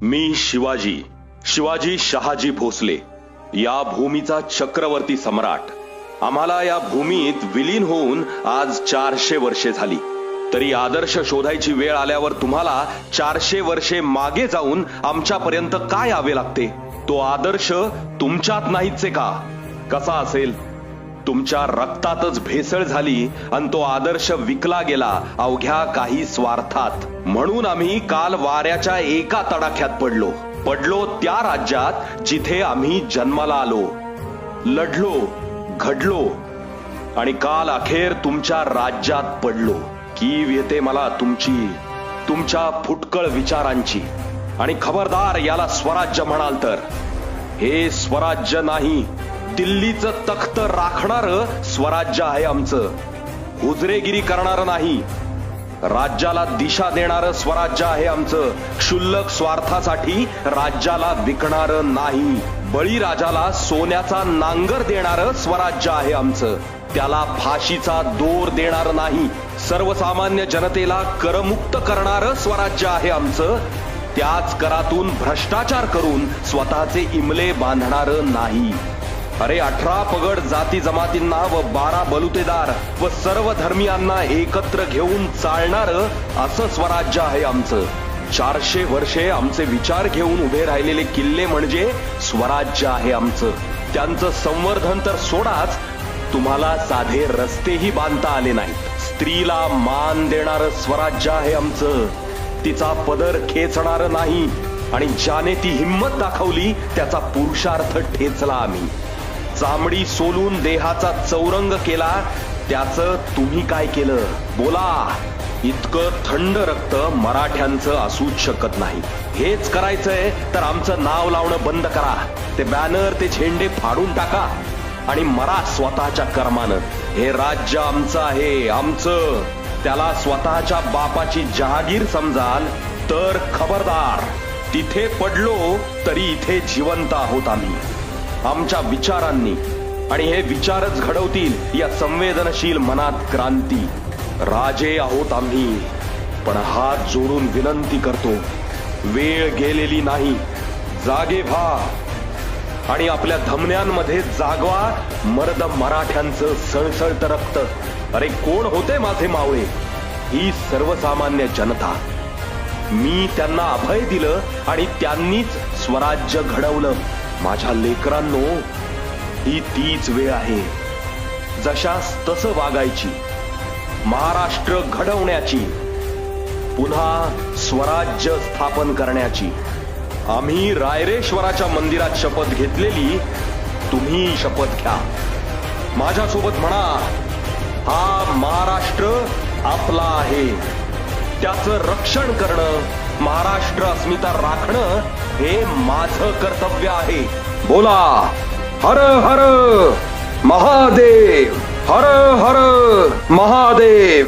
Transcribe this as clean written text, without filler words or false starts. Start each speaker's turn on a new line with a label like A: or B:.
A: मी शिवाजी शहाजी भोसले, या भूमीचा चक्रवर्ती सम्राट. आम्हाला या भूमीत विलीन होऊन आज 400 वर्षे झाली. तरी आदर्श शोधायची वेळ आल्यावर तुम्हाला 400 वर्षे मागे जाऊन आमच्यापर्यंत काय यावे लागते? तो आदर्श तुमच्यात नाहीच का? कसा असेल? तुमच्या रक्तातच भेसळ झाली आणि तो आदर्श विकला गेला अवघ्या काही स्वार्थात. म्हणून आम्ही काल वाऱ्याच्या एका तडाख्यात पडलो त्या राज्यात जिथे आम्ही जन्माला आलो, लढलो, घडलो आणि काल अखेर तुमच्या राज्यात पडलो. कीव येते मला तुमच्या फुटकळ विचारांची. आणि खबरदार, याला स्वराज्य म्हणाल तर हे स्वराज्य नाही, दिल्लीचं तख्त राखणार स्वराज्य आहे आमचं. हुजरेगिरी करणार नाही, राज्याला दिशा देणारं स्वराज्य आहे आमचं. क्षुल्लक स्वार्थासाठी राज्याला विकणार नाही. बळीराजाला सोन्याचा नांगर देणारं स्वराज्य आहे आमचं. त्याला फाशीचा दोर देणार नाही. सर्वसामान्य जनतेला करमुक्त करणारं स्वराज्य आहे आमचं. त्याच करातून भ्रष्टाचार करून स्वतःचे इमले बांधणारं नाही. अरे 18 पगड जाती जमातींना व 12 बलुतेदार व सर्व धर्मियांना एकत्र घेऊन चालणारं असं स्वराज्य आहे आमचं. 400 वर्षे आमचे विचार घेऊन उभे राहिलेले किल्ले म्हणजे स्वराज्य आहे आमचं. त्यांचं संवर्धन तर सोडाच, तुम्हाला साधे रस्तेही बांधता आले नाहीत. स्त्रीला मान देणारं स्वराज्य आहे आमचं. तिचा पदर खेचणार नाही आणि ज्याने ती हिम्मत दाखवली त्याचा पुरुषार्थ ठेचला आम्ही. चामडी सोलून देहाचा चौरंग केला, त्याचं तुम्ही काय केलं? बोला. इतकं थंड रक्त मराठ्यांचं असूच शकत नाही. हेच करायचंय तर आमचं नाव लावणं बंद करा. ते बॅनर, ते झेंडे फाडून टाका आणि मरा स्वतःच्या कर्मानं. हे राज्य आमचं आहे, आमचं. त्याला स्वतःच्या बापाची जहागीर समजाल तर खबरदार. तिथे पडलो तरी इथे जिवंत आहोत आम्ही, आमच्या विचारांनी. आणि हे विचारच घडवतील या संवेदनशील मनात क्रांती. राजे आहोत आम्ही, पण हात जोडून विनंती करतो, वेळ गेलेली नाही. जागे व्हा आणि आपल्या धमन्यांमध्ये जागवा मर्द मराठ्यांचं सळसळतं रक्त. अरे कोण होते माझे मावळे? ही सर्वसामान्य जनता. मी त्यांना अभय दिलं आणि त्यांनीच स्वराज्य घडवलं. माझ्या लेकरांनो, ही तीच वेळ आहे जशास तसं वागायची, महाराष्ट्र घडवण्याची, पुन्हा स्वराज्य स्थापन करण्याची. आम्ही रायरेश्वराच्या मंदिरात शपथ घेतलेली, तुम्ही शपथ घ्या. माझ्यासोबत म्हणा, हा महाराष्ट्र आपला आहे. त्याचं रक्षण करणं, महाराष्ट्र अस्मिता राखणं हे माझं कर्तव्य आहे. बोला, हर हर महादेव, हर हर महादेव.